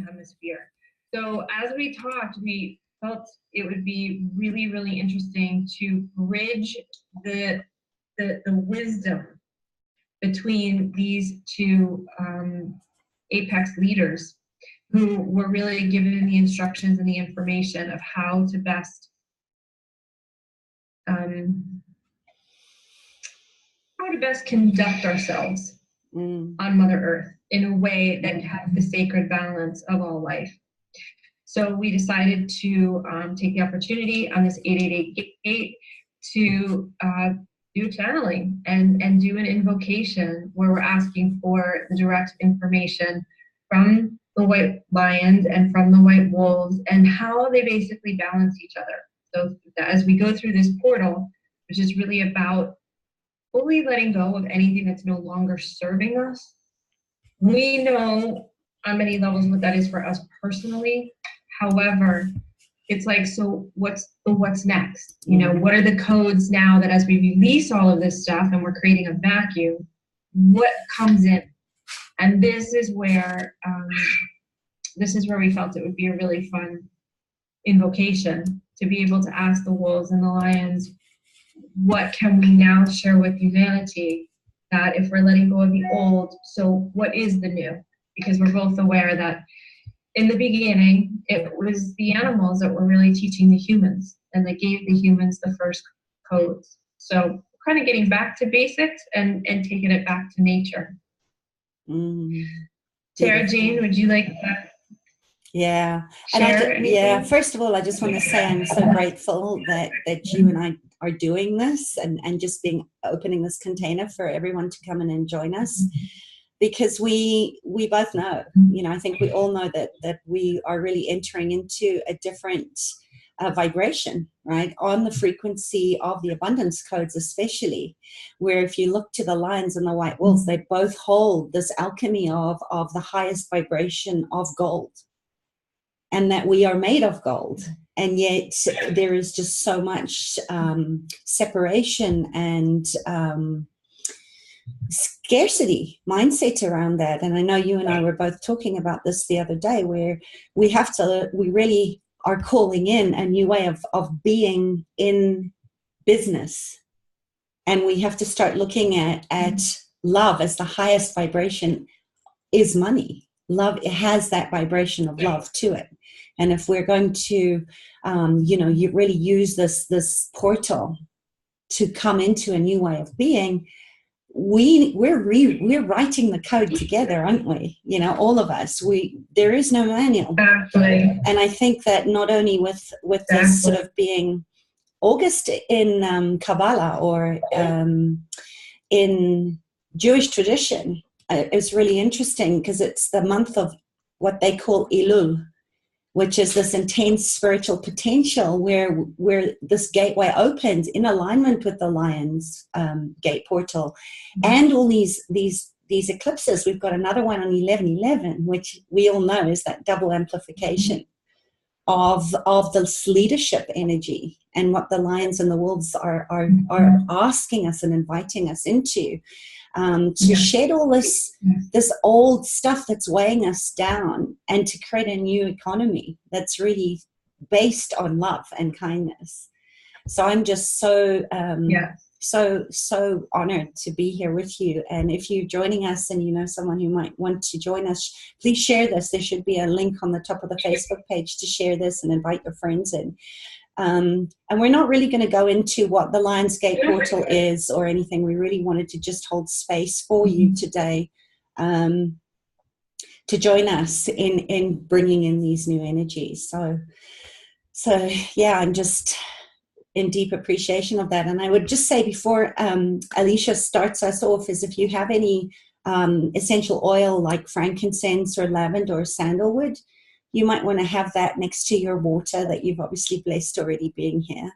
hemisphere. So as we talked, we felt it would be really, really interesting to bridge the wisdom between these two apex leaders who were really given the instructions and the information of how to best conduct ourselves on Mother Earth in a way that has the sacred balance of all life. So we decided to take the opportunity on this 888 gate to do channeling and do an invocation where we're asking for the direct information from the white lions and from the white wolves and how they basically balance each other. So as we go through this portal, which is really about fully letting go of anything that's no longer serving us, we know on many levels what that is for us personally. However, it's like, so what's next? You know, what are the codes now that as we release all of this stuff and we're creating a vacuum, what comes in? And this is where we felt it would be a really fun invocation to be able to ask the wolves and the lions, what can we now share with humanity that if we're letting go of the old, so what is the new? Because we're both aware that in the beginning, it was the animals that were really teaching the humans, and they gave the humans the first codes. So kind of getting back to basics and taking it back to nature. Sarah Jane, would you like that? Yeah. And first of all, I just want to say I'm so grateful that you and I are doing this and just opening this container for everyone to come in and join us. Because we both know, you know, I think we all know that we are really entering into a different vibration, right? On the frequency of the abundance codes, especially, where if you look to the lions and the white wolves, they both hold this alchemy of the highest vibration of gold, and that we are made of gold. And yet there is just so much separation and scarcity mindset around that. And I know you and I were both talking about this the other day, where we really are calling in a new way of being in business. And we have to start looking at love as the highest vibration is money. Love, it has that vibration of love to it. And if we're going to, you really use this portal to come into a new way of being, we're writing the code together, aren't we? You know, all of us. There is no manual. Exactly. And I think that not only with this sort of being August in Kabbalah or in Jewish tradition, it's really interesting because it's the month of what they call Elul, which is this intense spiritual potential where this gateway opens in alignment with the lion's gate portal. And all these eclipses. We've got another one on 11/11, which we all know is that double amplification of this leadership energy, and what the lions and the wolves are asking us and inviting us into, to shed all this old stuff that's weighing us down, and to create a new economy that's really based on love and kindness. So I'm just so honored to be here with you. And if you're joining us and you know someone who might want to join us, please share this. There should be a link on the top of the Facebook page to share this and invite your friends in. And we're not really going to go into what the Lionsgate portal is or anything. We really wanted to just hold space for you today to join us in bringing in these new energies. So yeah, I'm just in deep appreciation of that. And I would just say before Alicia starts us off, is if you have any essential oil like frankincense or lavender or sandalwood, you might want to have that next to your water that you've obviously blessed already being here.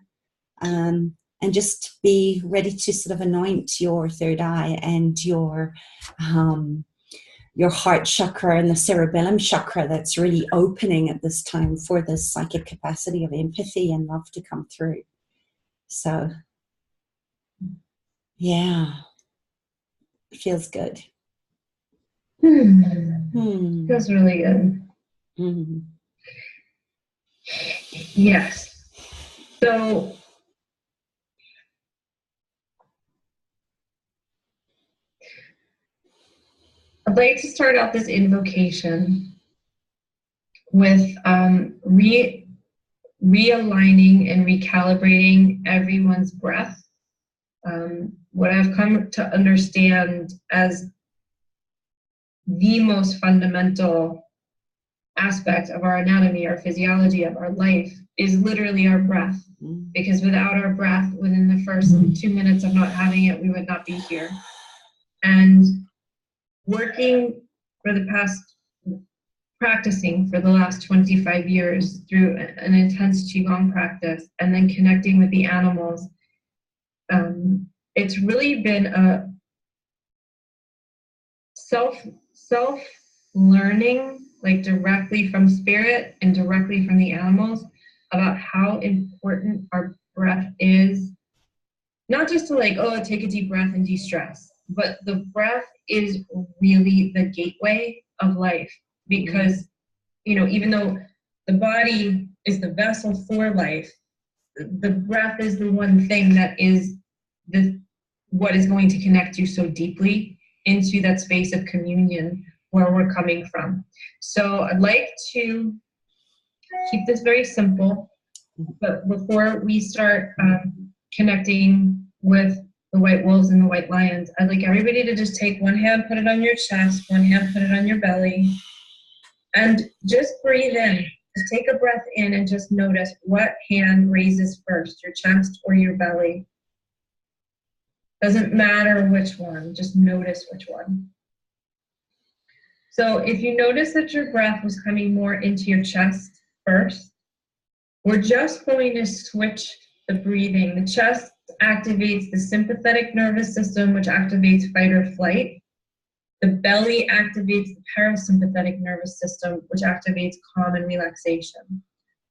And just be ready to sort of anoint your third eye and your heart chakra and the cerebellum chakra that's really opening at this time for this psychic capacity of empathy and love to come through. So, yeah, it feels good. Feels really good. Mm-hmm. Yes. So I'd like to start out this invocation with realigning and recalibrating everyone's breath. What I've come to understand as the most fundamental aspect of our anatomy, our physiology, of our life is literally our breath. Because without our breath, within the first 2 minutes of not having it, we would not be here. And working for the past, practicing for the last 25 years through an intense Qigong practice, and then connecting with the animals, it's really been a self-learning, like directly from spirit and directly from the animals, about how important our breath is. Not just to like, oh, take a deep breath and de-stress, but the breath is really the gateway of life. Because, you know, even though the body is the vessel for life, the breath is the one thing that is what is going to connect you so deeply into that space of communion where we're coming from. So I'd like to keep this very simple, but before we start connecting with the white wolves and the white lions, I'd like everybody to just take one hand, put it on your chest, one hand, put it on your belly, and just breathe in. Just take a breath in and just notice what hand raises first, your chest or your belly. Doesn't matter which one, just notice which one. So if you notice that your breath was coming more into your chest first, we're just going to switch the breathing. The chest activates the sympathetic nervous system, which activates fight or flight. The belly activates the parasympathetic nervous system, which activates calm and relaxation.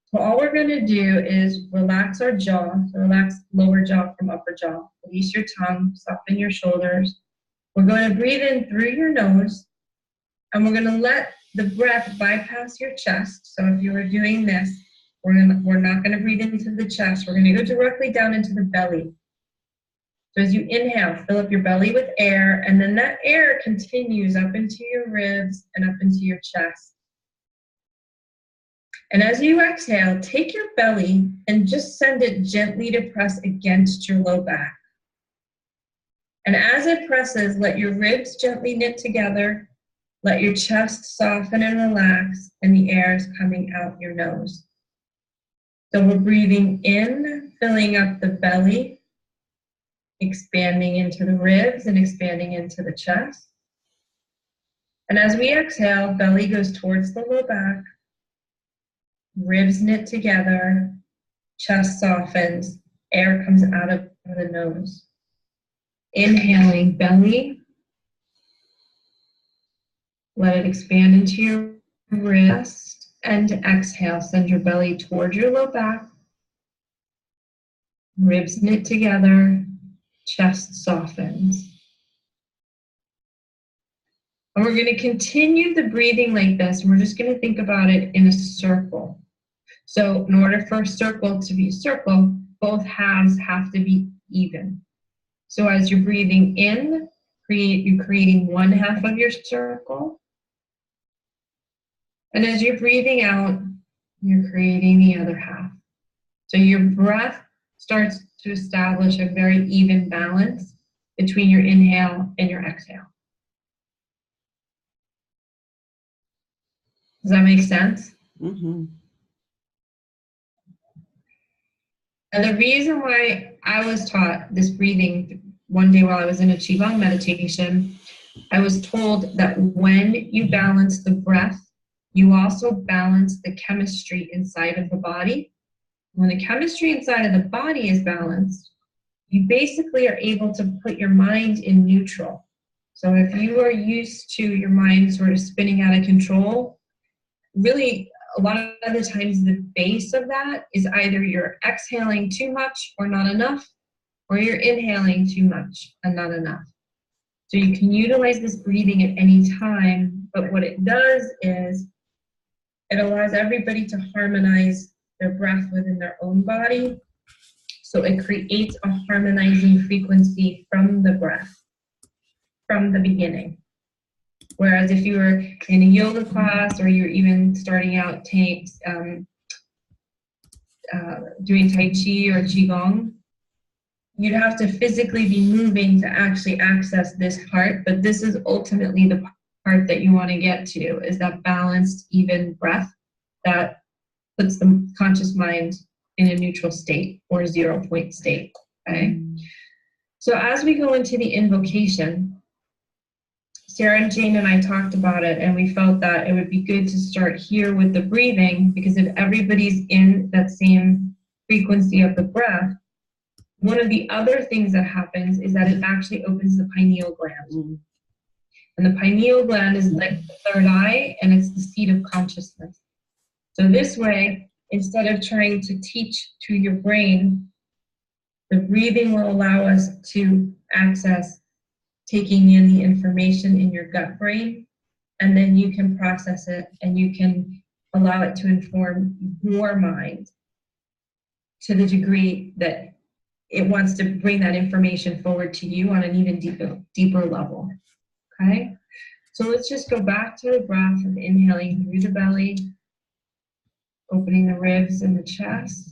So all we're going to do is relax our jaw, so relax lower jaw from upper jaw. Release your tongue, soften your shoulders. We're going to breathe in through your nose, and we're going to let the breath bypass your chest. So if you were doing this, we're not going to breathe into the chest. We're going to go directly down into the belly. So as you inhale, fill up your belly with air, and then that air continues up into your ribs and up into your chest. And as you exhale, take your belly and just send it gently to press against your low back. And as it presses, let your ribs gently knit together, let your chest soften and relax, and the air is coming out your nose. So we're breathing in, filling up the belly, expanding into the ribs and expanding into the chest. And as we exhale, belly goes towards the low back, ribs knit together, chest softens, air comes out of the nose. Inhaling belly, let it expand into your wrist, and exhale, send your belly towards your low back, ribs knit together, chest softens. And we're going to continue the breathing like this, and we're just going to think about it in a circle. So in order for a circle to be a circle, both halves have to be even. So as you're breathing in, you're creating one half of your circle. And as you're breathing out, you're creating the other half. So your breath starts to establish a very even balance between your inhale and your exhale. Does that make sense? Mm-hmm. And the reason why I was taught this breathing one day while I was in a Qigong meditation, I was told that when you balance the breath, you also balance the chemistry inside of the body. When the chemistry inside of the body is balanced, you basically are able to put your mind in neutral. So if you are used to your mind sort of spinning out of control, really a lot of the times the base of that is either you're exhaling too much or not enough, or you're inhaling too much and not enough. So you can utilize this breathing at any time, but what it does is It allows everybody to harmonize their breath within their own body. So it creates a harmonizing frequency from the breath, from the beginning. Whereas if you were in a yoga class, or you're even starting out doing Tai Chi or Qigong, you'd have to physically be moving to actually access this part. But this is ultimately the part that you want to get to, is that balanced, even breath that puts the conscious mind in a neutral state or 0 point state. Okay. So as we go into the invocation, Sarah and Jane and I talked about it, and we felt that it would be good to start here with the breathing, because if everybody's in that same frequency of the breath, one of the other things that happens is that it actually opens the pineal gland. And the pineal gland is like the third eye, and it's the seat of consciousness. So this way, instead of trying to teach to your brain, the breathing will allow us to access taking in the information in your gut brain, and then you can process it and you can allow it to inform your mind to the degree that it wants to bring that information forward to you on an even deeper level. Okay? So let's just go back to the breath of inhaling through the belly, opening the ribs and the chest,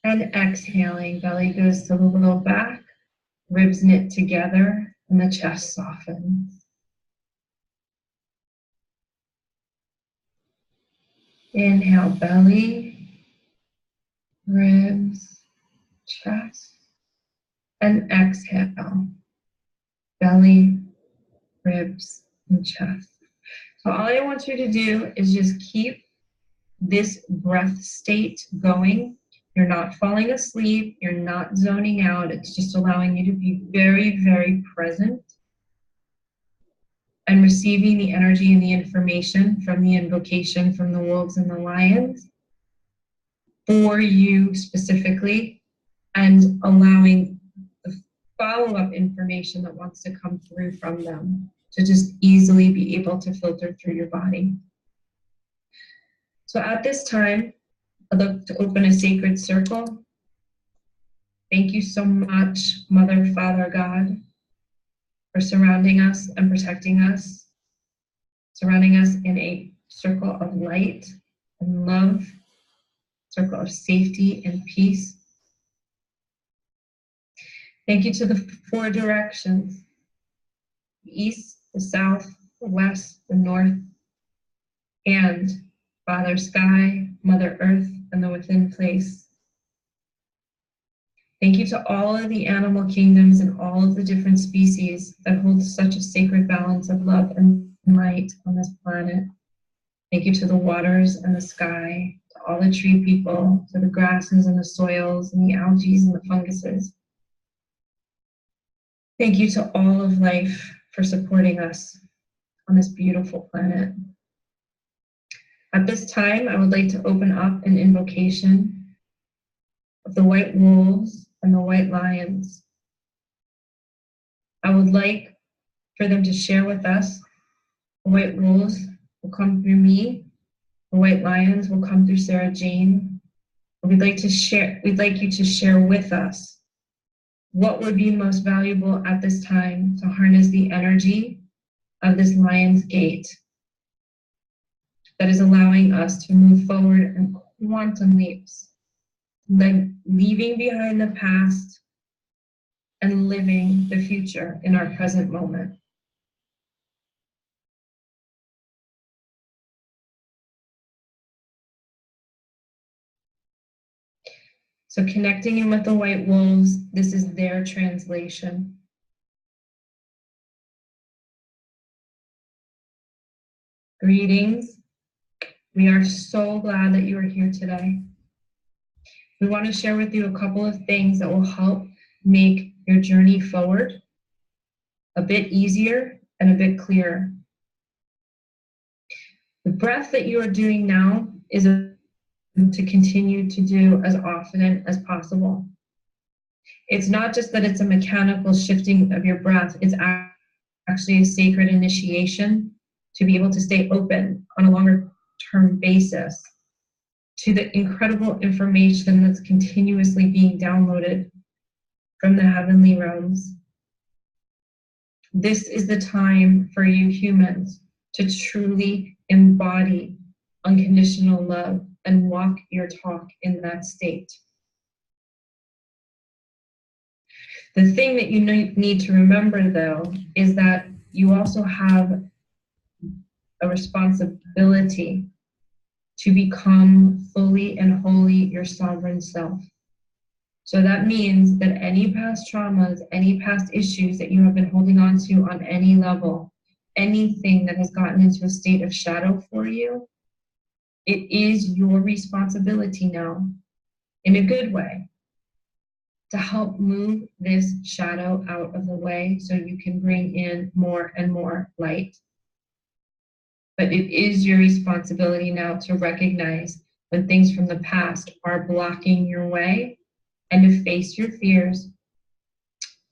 and exhaling. Belly goes to the little back, ribs knit together, and the chest softens. Inhale, belly, ribs, chest, and exhale, belly, ribs, and chest. So all I want you to do is just keep this breath state going. You're not falling asleep, you're not zoning out, it's just allowing you to be very, very present and receiving the energy and the information from the invocation from the wolves and the lions for you specifically, and allowing the follow-up information that wants to come through from them to just easily be able to filter through your body. So at this time, I'd like to open a sacred circle. Thank you so much, Mother, Father, God, for surrounding us and protecting us, surrounding us in a circle of light and love, circle of safety and peace. Thank you to the 4 directions, the east, the south, the west, the north, and Father Sky, Mother Earth, and the within place. Thank you to all of the animal kingdoms and all of the different species that hold such a sacred balance of love and light on this planet. Thank you to the waters and the sky, to all the tree people, to the grasses and the soils and the algae and the funguses. Thank you to all of life for supporting us on this beautiful planet. At this time, I would like to open up an invocation of the white wolves and the white lions. I would like for them to share with us. The white wolves will come through me. The white lions will come through Sarah Jane. We'd like you to share with us what would be most valuable at this time to harness the energy of this lion's gate that is allowing us to move forward in quantum leaps, like leaving behind the past and living the future in our present moment. So connecting in with the white wolves, this is their translation. Greetings. We are so glad that you are here today. We want to share with you a couple of things that will help make your journey forward a bit easier and a bit clearer. The breath that you are doing now is to continue to do as often as possible. It's not just that it's a mechanical shifting of your breath, it's actually a sacred initiation to be able to stay open on a longer term basis to the incredible information that's continuously being downloaded from the heavenly realms. This is the time for you humans to truly embody unconditional love and walk your talk in that state. The thing that you need to remember, though, is that you also have a responsibility to become fully and wholly your sovereign self. So that means that any past traumas, any past issues that you have been holding on to on any level, anything that has gotten into a state of shadow for you, it is your responsibility now, in a good way, to help move this shadow out of the way so you can bring in more and more light. But it is your responsibility now to recognize when things from the past are blocking your way, and to face your fears,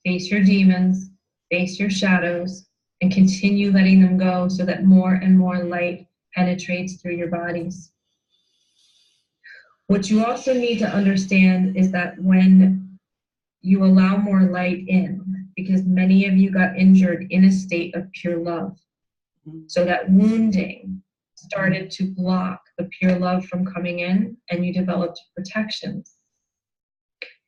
face your demons, face your shadows, and continue letting them go so that more and more light penetrates through your bodies. What you also need to understand is that when you allow more light in, because many of you got injured in a state of pure love, so that wounding started to block the pure love from coming in, and you developed protections.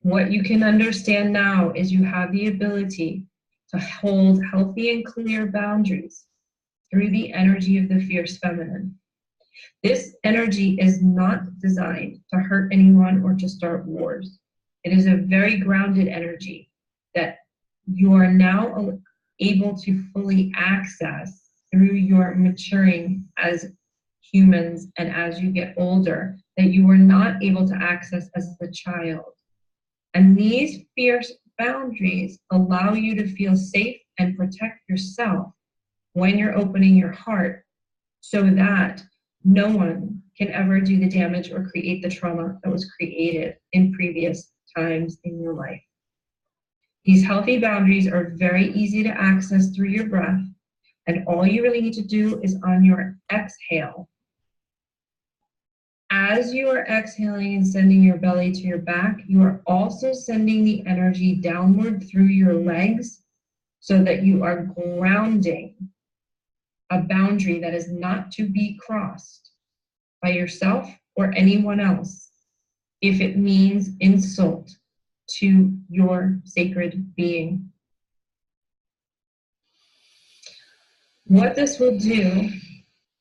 What you can understand now is you have the ability to hold healthy and clear boundaries through the energy of the fierce feminine. This energy is not designed to hurt anyone or to start wars. It is a very grounded energy that you are now able to fully access through your maturing as humans and as you get older, that you were not able to access as a child. And these fierce boundaries allow you to feel safe and protect yourself when you're opening your heart, so that no one can ever do the damage or create the trauma that was created in previous times in your life. These healthy boundaries are very easy to access through your breath, and all you really need to do is on your exhale. As you are exhaling and sending your belly to your back, you are also sending the energy downward through your legs so that you are grounding a boundary that is not to be crossed by yourself or anyone else if it means insult to your sacred being. What this will do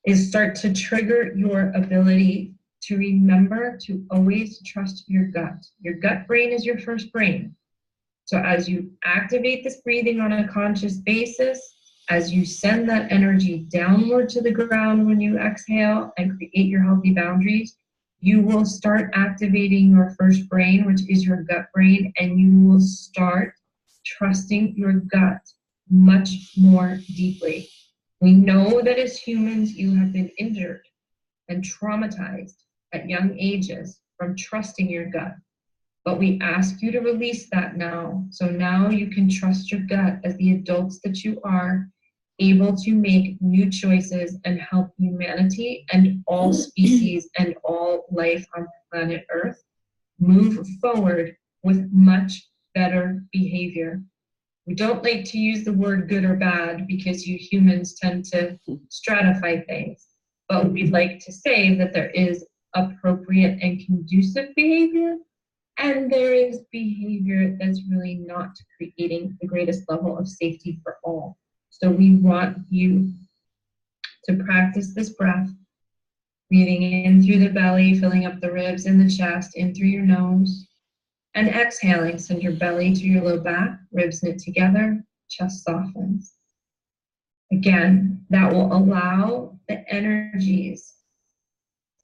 is start to trigger your ability to remember to always trust your gut. Your gut brain is your first brain. So as you activate this breathing on a conscious basis, as you send that energy downward to the ground when you exhale and create your healthy boundaries, you will start activating your first brain, which is your gut brain, and you will start trusting your gut much more deeply. We know that as humans, you have been injured and traumatized at young ages from trusting your gut. But we ask you to release that now. So now you can trust your gut as the adults that you are, able to make new choices and help humanity and all species and all life on planet Earth move forward with much better behavior. We don't like to use the word good or bad because you humans tend to stratify things. But we'd like to say that there is appropriate and conducive behavior, and there is behavior that's really not creating the greatest level of safety for all. So we want you to practice this breath, breathing in through the belly, filling up the ribs and the chest, in through your nose, and exhaling, send your belly to your low back, ribs knit together, chest softens. Again, that will allow the energies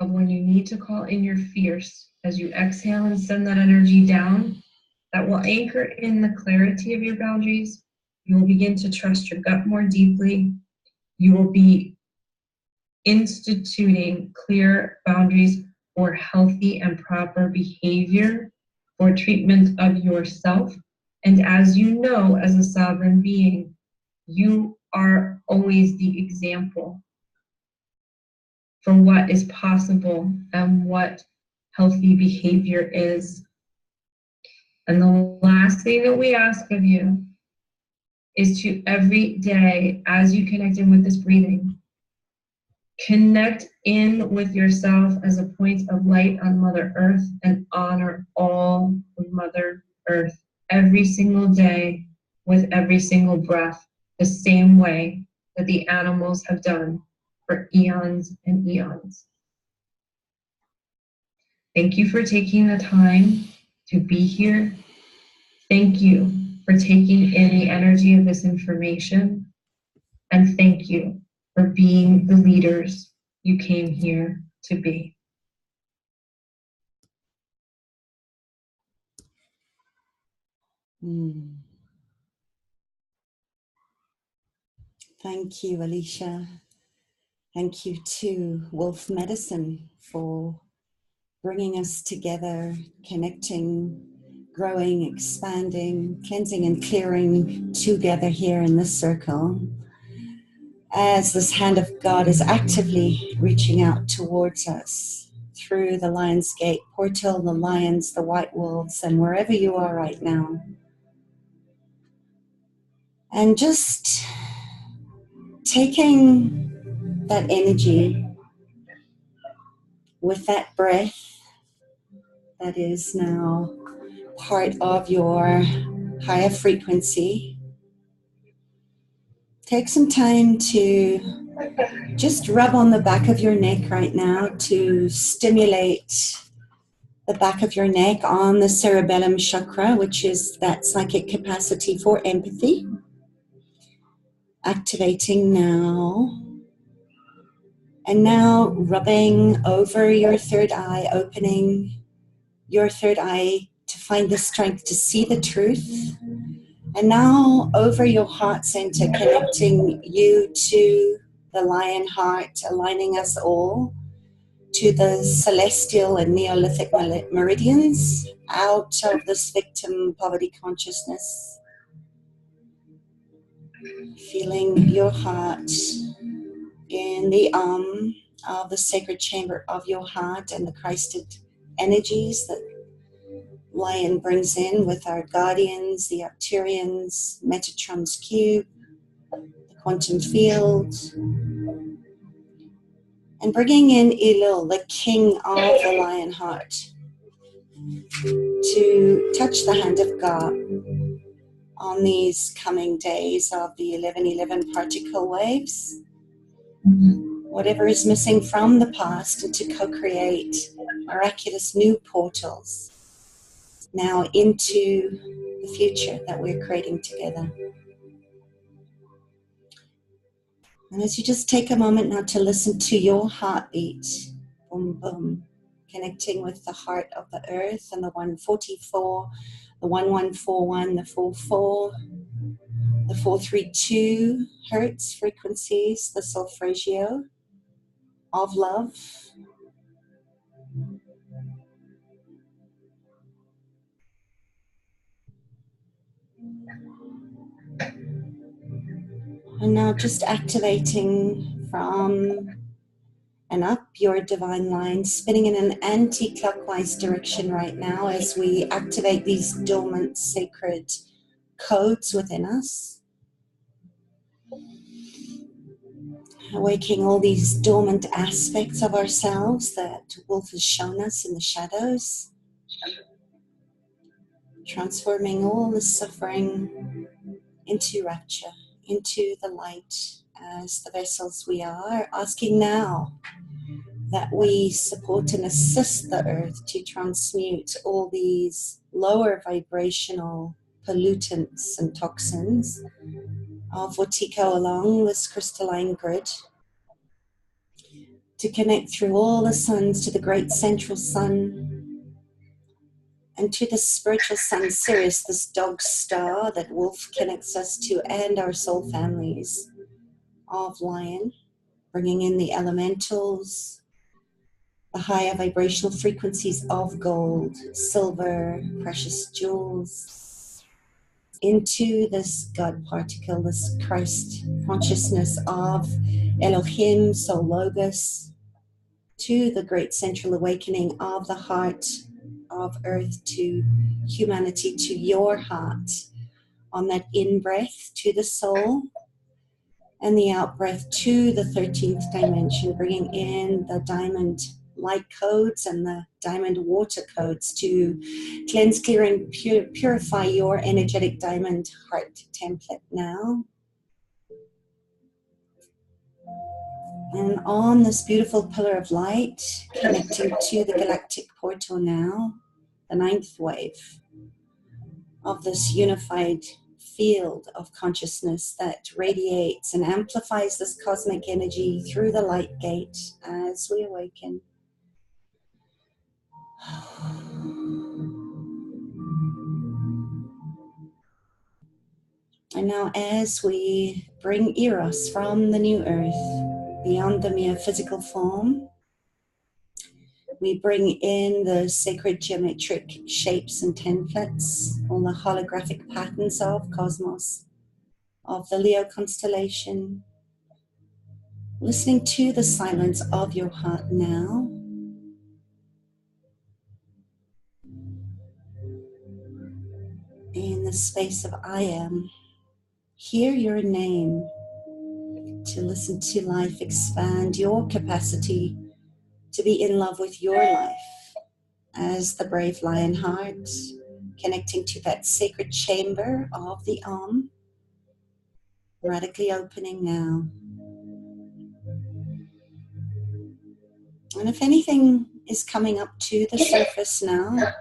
of when you need to call in your fierce, as you exhale and send that energy down, that will anchor in the clarity of your boundaries. You will begin to trust your gut more deeply. You will be instituting clear boundaries for healthy and proper behavior, for treatment of yourself. And as you know, as a sovereign being, you are always the example for what is possible and what healthy behavior is. And the last thing that we ask of you is to every day, as you connect in with this breathing, connect in with yourself as a point of light on Mother Earth and honor all of Mother Earth every single day with every single breath, the same way that the animals have done for eons and eons. Thank you for taking the time to be here. Thank you for taking in the energy of this information. And thank you for being the leaders you came here to be. Thank you, Alicia. Thank you to Wolf Medicine for bringing us together, connecting, growing, expanding, cleansing and clearing together here in this circle. As this hand of God is actively reaching out towards us through the Lion's Gate portal, the lions, the white wolves, and wherever you are right now. And just taking that energy with that breath that is now part of your higher frequency. Take some time to just rub on the back of your neck right now to stimulate the back of your neck on the cerebellum chakra, which is that psychic capacity for empathy. Activating now. And now rubbing over your third eye, opening your third eye to find the strength to see the truth. And now over your heart center, connecting you to the lion heart, aligning us all to the celestial and Neolithic meridians, out of this victim poverty consciousness. Feeling your heart in the of the sacred chamber of your heart and the Christed energies that Lion brings in with our guardians, the Arcturians, Metatron's cube, the quantum field, and bringing in Elul, the king of the lion heart, to touch the hand of God on these coming days of the 1111 particle waves. Whatever is missing from the past, and to co-create miraculous new portals now into the future that we're creating together. And as you just take a moment now to listen to your heartbeat, boom, boom, connecting with the heart of the earth and the 144, the 1141, the 44, the 432 hertz frequencies, the solfeggio of love. And now just activating from and up your divine line, spinning in an anti-clockwise direction right now as we activate these dormant sacred codes within us. Awakening all these dormant aspects of ourselves that Wolf has shown us in the shadows. Transforming all the suffering into rapture, into the light as the vessels we are, asking now that we support and assist the earth to transmute all these lower vibrational pollutants and toxins of Wotiko along this crystalline grid, to connect through all the suns to the great central sun and to the spiritual sun Sirius, this dog star that Wolf connects us to, and our soul families of Lion, bringing in the elementals, the higher vibrational frequencies of gold, silver, precious jewels, into this God particle, this Christ consciousness of Elohim, Soul Logos, to the great central awakening of the heart of earth to humanity, to your heart. On that in-breath to the soul, and the out-breath to the 13th dimension, bringing in the diamond light codes and the diamond water codes to cleanse, clear, and purify your energetic diamond heart template now. And on this beautiful pillar of light, connecting to the galactic portal now, the 9th wave of this unified field of consciousness that radiates and amplifies this cosmic energy through the light gate as we awaken. And now as we bring Eros from the new earth beyond the mere physical form, we bring in the sacred geometric shapes and templates, all the holographic patterns of cosmos, of the Leo constellation, listening to the silence of your heart now. In the space of I am, hear your name, to listen to life expand your capacity to be in love with your life as the brave lion heart, connecting to that sacred chamber of the radically opening now. And if anything is coming up to the surface now,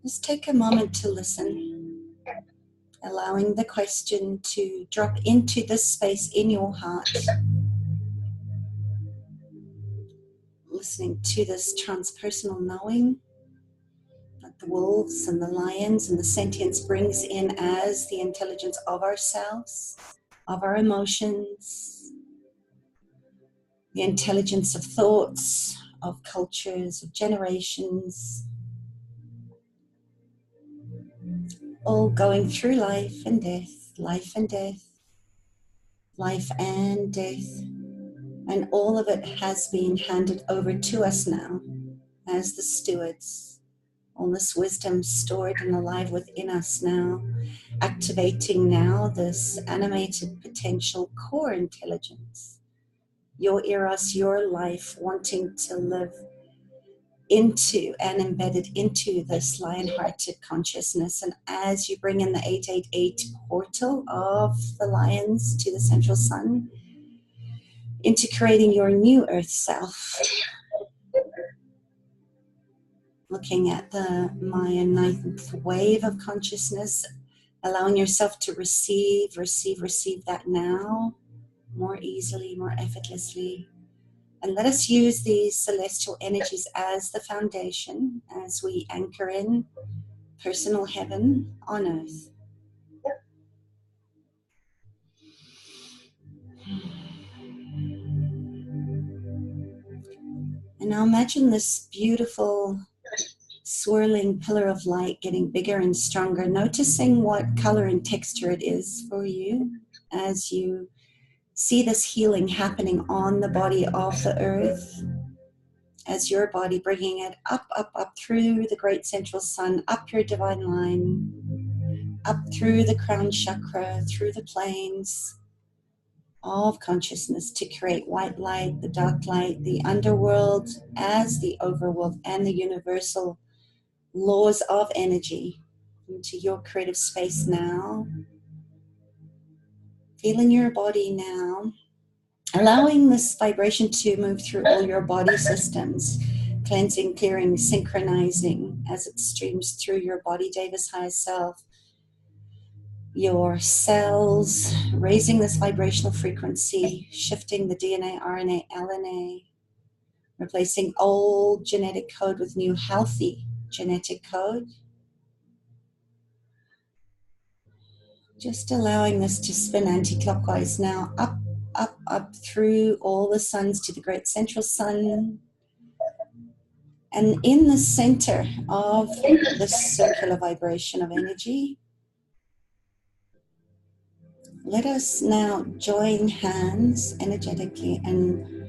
just take a moment to listen, allowing the question to drop into this space in your heart, listening to this transpersonal knowing that the wolves and the lions and the sentience brings in as the intelligence of ourselves, of our emotions, the intelligence of thoughts, of cultures, of generations, all going through life and death, life and death, life and death. And all of it has been handed over to us now as the stewards. All this wisdom stored and alive within us now, activating now this animated potential core intelligence. Your Eros, your life, wanting to live into and embedded into this lion-hearted consciousness. And as you bring in the 888 portal of the lions to the central sun, into creating your new earth self, looking at the Mayan 9th wave of consciousness, allowing yourself to receive that now, more easily, more effortlessly. And let us use these celestial energies as the foundation as we anchor in personal heaven on earth. And now imagine this beautiful swirling pillar of light getting bigger and stronger, noticing what color and texture it is for you as you see this healing happening on the body of the earth, as your body bringing it up, up, up through the great central sun, up your divine line, up through the crown chakra, through the planes of consciousness to create white light, the dark light, the underworld as the overworld, and the universal laws of energy into your creative space now. Feeling your body now, allowing this vibration to move through all your body systems, cleansing, clearing, synchronizing as it streams through your body, Davis highest self, your cells, raising this vibrational frequency, shifting the DNA, RNA, LNA, replacing old genetic code with new healthy genetic code. Just allowing this to spin anti-clockwise now, up, up, up through all the suns to the great central sun. And in the center of this circular vibration of energy, let us now join hands energetically and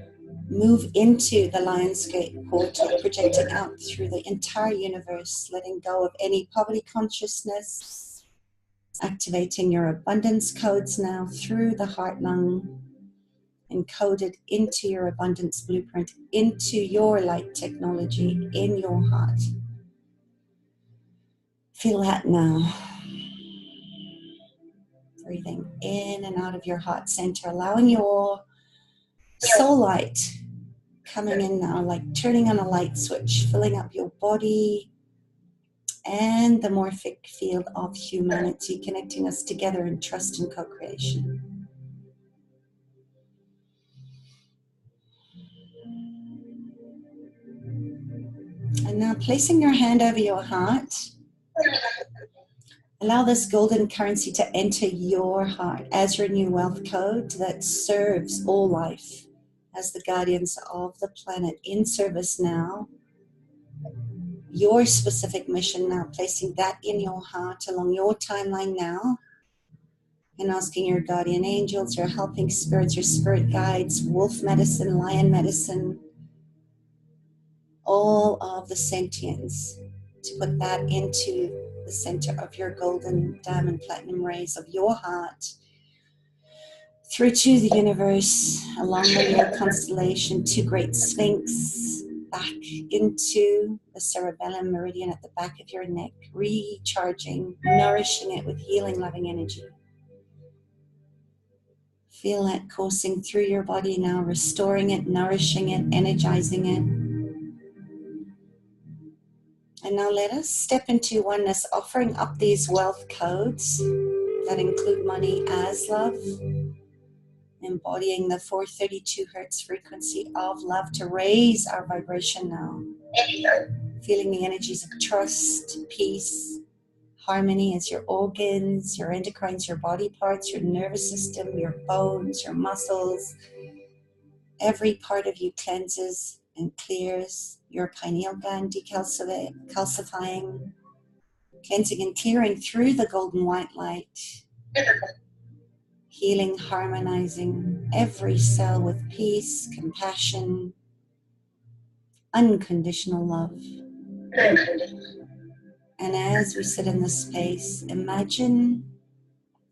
Move into the Lionsgate portal, projecting out through the entire universe, letting go of any poverty consciousness, activating your abundance codes now through the heart lung, encoded into your abundance blueprint, into your light technology in your heart. Feel that now. Breathing in and out of your heart center, allowing your soul light coming in now, like turning on a light switch, filling up your body and the morphic field of humanity, connecting us together in trust and co-creation. And now placing your hand over your heart, allow this golden currency to enter your heart as your new wealth code that serves all life as the guardians of the planet in service now. Your specific mission now, placing that in your heart along your timeline now, and asking your guardian angels, your helping spirits, your spirit guides, wolf medicine, lion medicine, all of the sentience, to put that into the center of your golden diamond platinum rays of your heart, through to the universe, along with your constellation, two great sphinx, back into the cerebellum meridian at the back of your neck, recharging, nourishing it with healing, loving energy. Feel that coursing through your body now, restoring it, nourishing it, energizing it. And now let us step into oneness, offering up these wealth codes that include money as love, embodying the 432 hertz frequency of love to raise our vibration now. Feeling the energies of trust, peace, harmony as your organs, your endocrines, your body parts, your nervous system, your bones, your muscles. Every part of you cleanses and clears, your pineal gland decalcifying, cleansing and clearing through the golden white light, healing, harmonizing every cell with peace, compassion, unconditional love. And as we sit in this space, imagine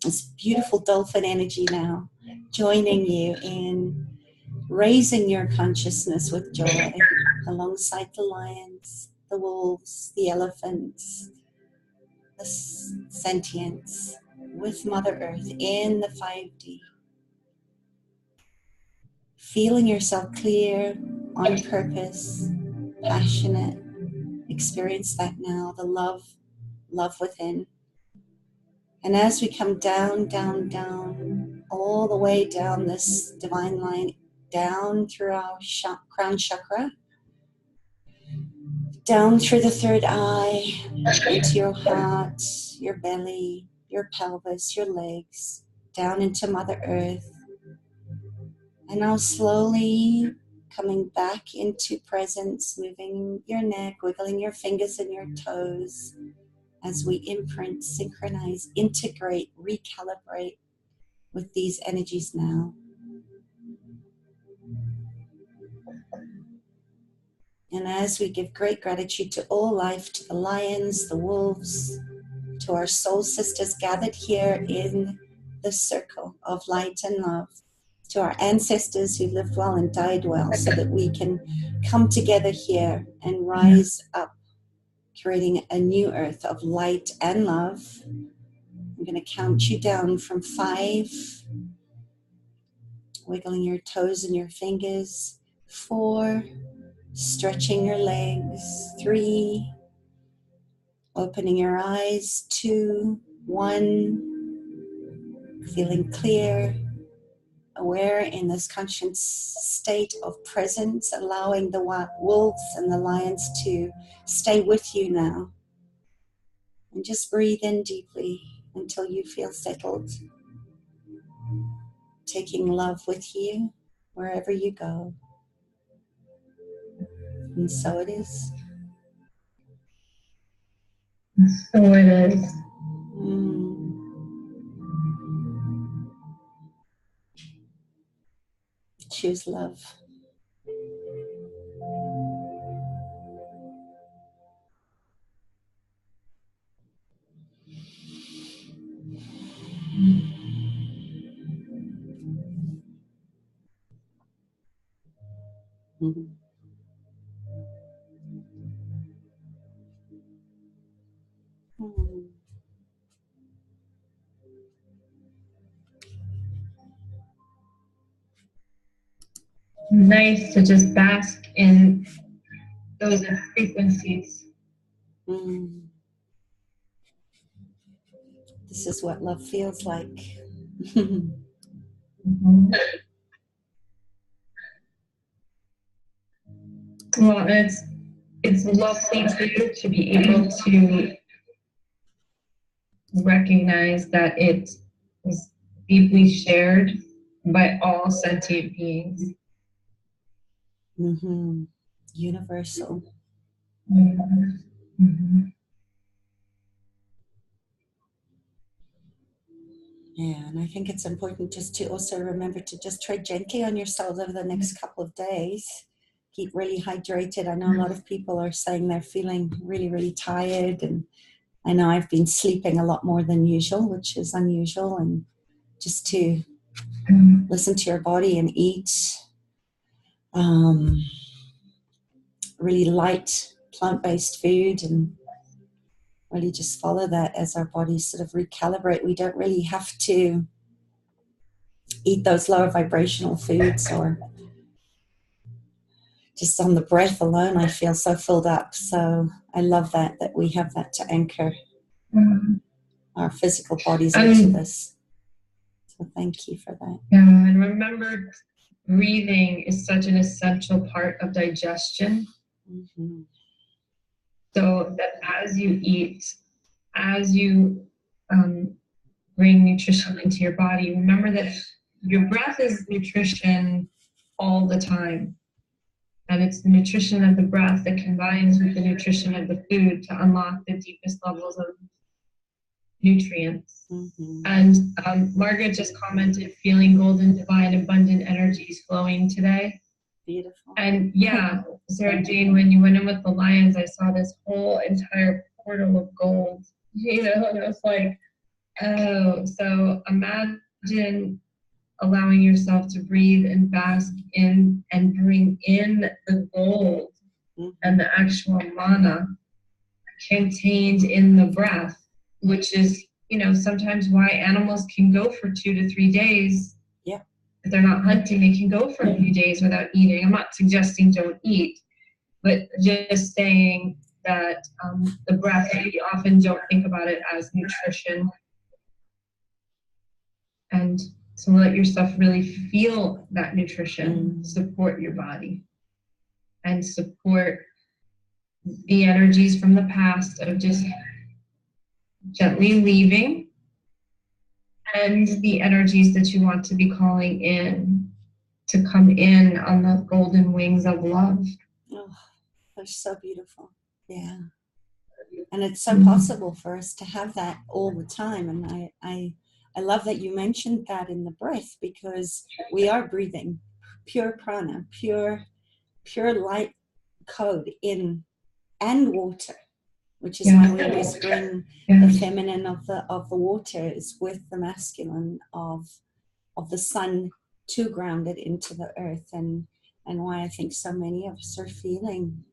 this beautiful dolphin energy now joining you in raising your consciousness with joy alongside the lions, the wolves, the elephants, the sentients, with Mother Earth in the 5D. Feeling yourself clear, on purpose, passionate. Experience that now, the love within. And as we come down, down, down, all the way down this divine line, down through our crown chakra, down through the third eye, into your heart, your belly, your pelvis, your legs, down into Mother Earth. And now slowly coming back into presence, moving your neck, wiggling your fingers and your toes as we imprint, synchronize, integrate, recalibrate with these energies now. And as we give great gratitude to all life, to the lions, the wolves, to our soul sisters gathered here in the circle of light and love, to our ancestors who lived well and died well, so that we can come together here and rise up, creating a new earth of light and love. I'm going to count you down from 5, wiggling your toes and your fingers. 4, stretching your legs. 3, opening your eyes. 2, 1, feeling clear, aware in this conscious state of presence, allowing the wolves and the lions to stay with you now. And just breathe in deeply until you feel settled, taking love with you wherever you go. And so it is. So it is. Choose love. Mhm. Mhm. Nice to just bask in those frequencies. Mm. This is what love feels like. Mm-hmm. Well, it's lovely too to be able to recognize that it is deeply shared by all sentient beings. Mm-hmm. Universal. Mm-hmm. Yeah, and I think it's important just to also remember to just tread gently on yourself over the next couple of days. Keep really hydrated. I know a lot of people are saying they're feeling really, really tired, and I know I've been sleeping a lot more than usual, which is unusual, and just to listen to your body and eat really light plant-based food, and really just follow that as our bodies sort of recalibrate. We don't really have to eat those lower vibrational foods, or just on the breath alone I feel so filled up. So I love that we have that to anchor our physical bodies into this. So thank you for that. Yeah, and remember, breathing is such an essential part of digestion. Mm-hmm. So that as you eat, as you bring nutrition into your body, remember that your breath is nutrition all the time. And it's the nutrition of the breath that combines with the nutrition of the food to unlock the deepest levels of nutrients. Mm-hmm. And Margaret just commented, feeling golden, divine, abundant energies flowing today. Beautiful. And yeah, Sarah Jane, when you went in with the lions, I saw this whole entire portal of gold, and it was like, oh, so imagine allowing yourself to breathe and bask in and bring in the gold and the actual mana contained in the breath, which is, sometimes why animals can go for 2 to 3 days. Yeah. If they're not hunting, they can go for a few days without eating. I'm not suggesting don't eat, but just saying that the breath, we often don't think about it as nutrition. And so let yourself really feel that nutrition, support your body, and support the energies from the past of just gently leaving, and the energies that you want to be calling in to come in on the golden wings of love. Oh, that's so beautiful. Yeah. And it's so possible for us to have that all the time. And I love that you mentioned that in the breath, because we are breathing pure prana, pure light code in, and water, which is why we always bring the feminine of the water is with the masculine of the sun to ground it into the earth, and why I think so many of us are feeling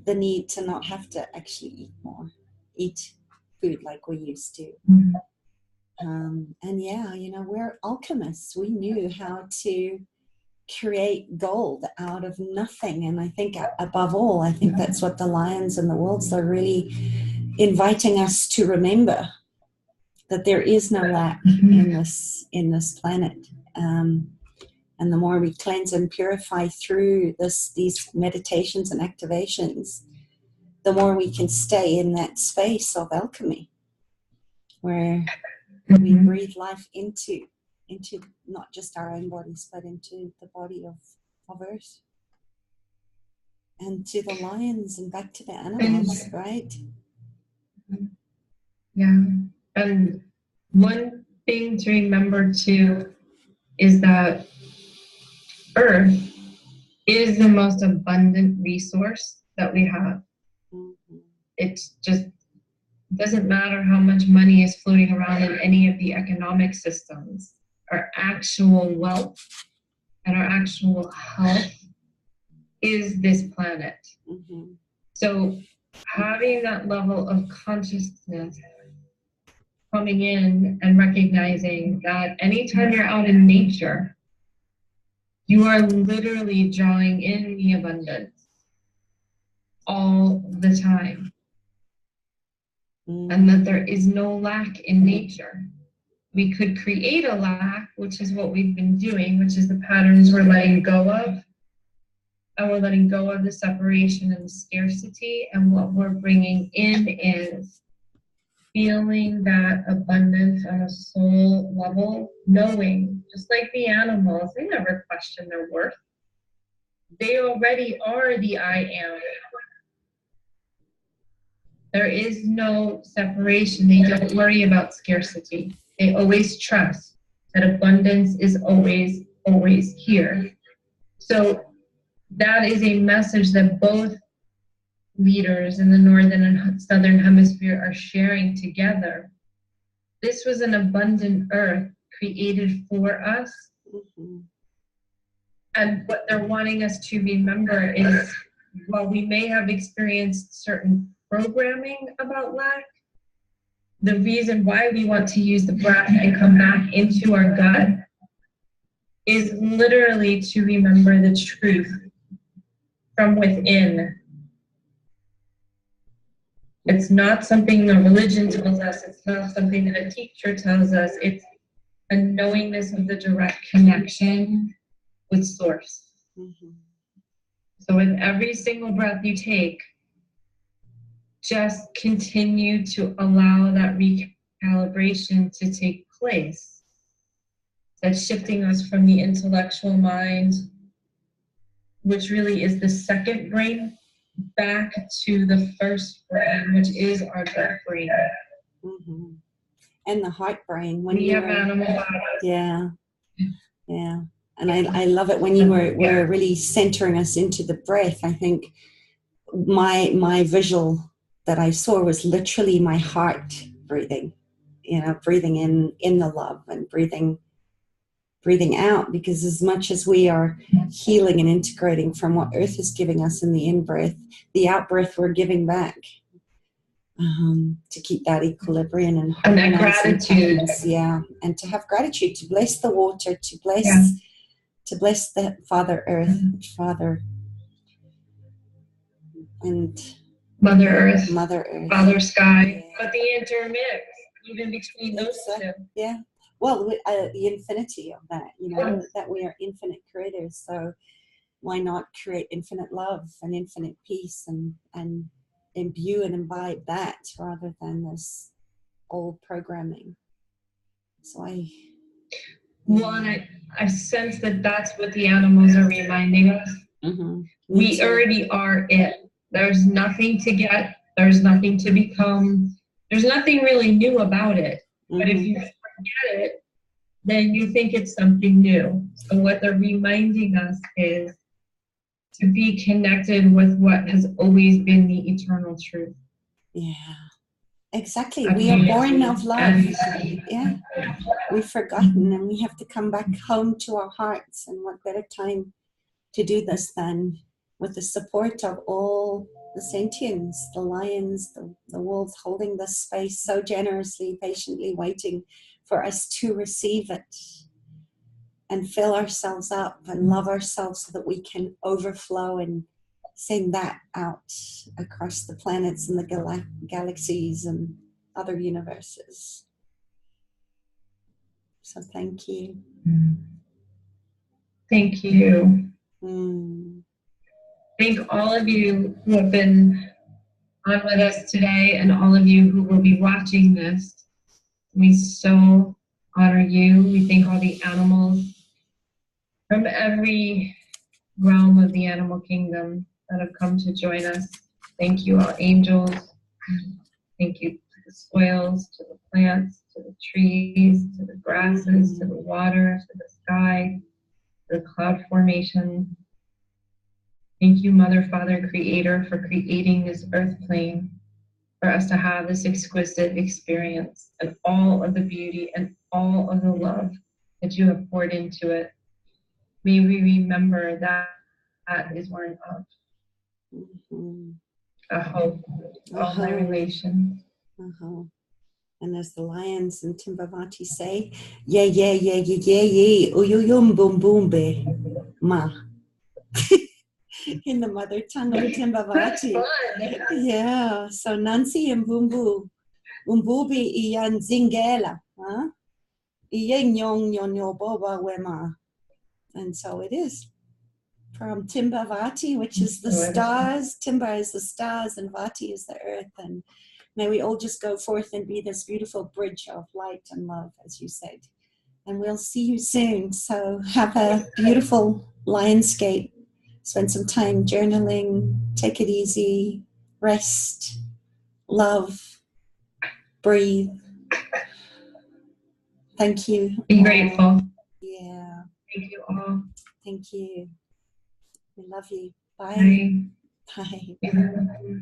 the need to not have to actually eat food like we used to. And yeah, we're alchemists. We knew how to create gold out of nothing. And I think above all, I think that's what the lions and the wolves are really inviting us to remember, that there is no lack in this planet. And the more we cleanse and purify through these meditations and activations, the more we can stay in that space of alchemy, where we breathe life into not just our own bodies, but into the body of Earth, and to the lions and back to the animals, right? Yeah. And one thing to remember too is that Earth is the most abundant resource that we have. It just doesn't matter how much money is floating around in any of the economic systems. Our actual wealth and our actual health is this planet. So having that level of consciousness coming in and recognizing that anytime you're out in nature, you are literally drawing in the abundance all the time. And that there is no lack in nature. We could create a lack, which is what we've been doing, which is the patterns we're letting go of. And we're letting go of the separation and the scarcity. And what we're bringing in is feeling that abundance on a soul level, knowing, just like the animals, they never question their worth. They already are the I am. There is no separation. They don't worry about scarcity. They always trust that abundance is always, always here. So that is a message that both leaders in the Northern and Southern Hemisphere are sharing together. This was an abundant earth created for us. And what they're wanting us to remember is, while we may have experienced certain programming about lack, the reason why we want to use the breath and come back into our gut is literally to remember the truth from within. It's not something a religion tells us. It's not something that a teacher tells us. It's a knowingness of the direct connection with Source. So with every single breath you take, just continue to allow that recalibration to take place. That's shifting us from the intellectual mind, which really is the second brain, back to the first brain, which is our gut brain. And the heart brain. When we have animal bodies. Yeah. And I love it when you were really centering us into the breath. I think my visual that I saw was literally my heart breathing, breathing in the love and breathing out, because as much as we are healing and integrating from what Earth is giving us in the in-breath, the out-breath we're giving back to keep that equilibrium and that gratitude. And to have gratitude, to bless the water, to bless the Father Earth, Father, and Mother Earth, Father Sky, but the intermix, even between those two. Yeah. Well, the infinity of that, that we are infinite creators. So why not create infinite love and infinite peace and imbue and imbibe that rather than this old programming? So I sense that that's what the animals are reminding us. We already are it. There's nothing to get. There's nothing to become. There's nothing really new about it. But if you forget it, then you think it's something new. So what they're reminding us is to be connected with what has always been the eternal truth. Yeah, exactly. We are born of love. We've forgotten, and we have to come back home to our hearts. And what better time to do this than with the support of all the sentients, the lions, the wolves, holding this space so generously, patiently waiting for us to receive it and fill ourselves up and love ourselves so that we can overflow and send that out across the planets and the galaxies and other universes. So thank you. Thank you. Thank all of you who have been on with us today and all of you who will be watching this. We so honor you. We thank all the animals from every realm of the animal kingdom that have come to join us. Thank you, all angels. Thank you to the soils, to the plants, to the trees, to the grasses, to the water, to the sky, to the cloud formation. Thank you, Mother, Father, Creator, for creating this earth plane for us to have this exquisite experience and all of the beauty and all of the love that you have poured into it. may we remember that that is one of a hope of all my relations. And as the lions in Timbavati say, yeyi, uyimbube, ma. In the mother tongue of Timbavati. Yeah, so Nansi imbube, iyanzingela, iyonyonyoba wema. And so it is. From Timbavati, which is the stars. Timba is the stars and Vati is the earth. And may we all just go forth and be this beautiful bridge of light and love, as you said. And we'll see you soon. So have a beautiful lionscape. Spend some time journaling. Take it easy. Rest. Love. Breathe. Thank you. Be grateful. Yeah. Thank you all. Thank you. We love you. Bye. Bye. Bye. Bye.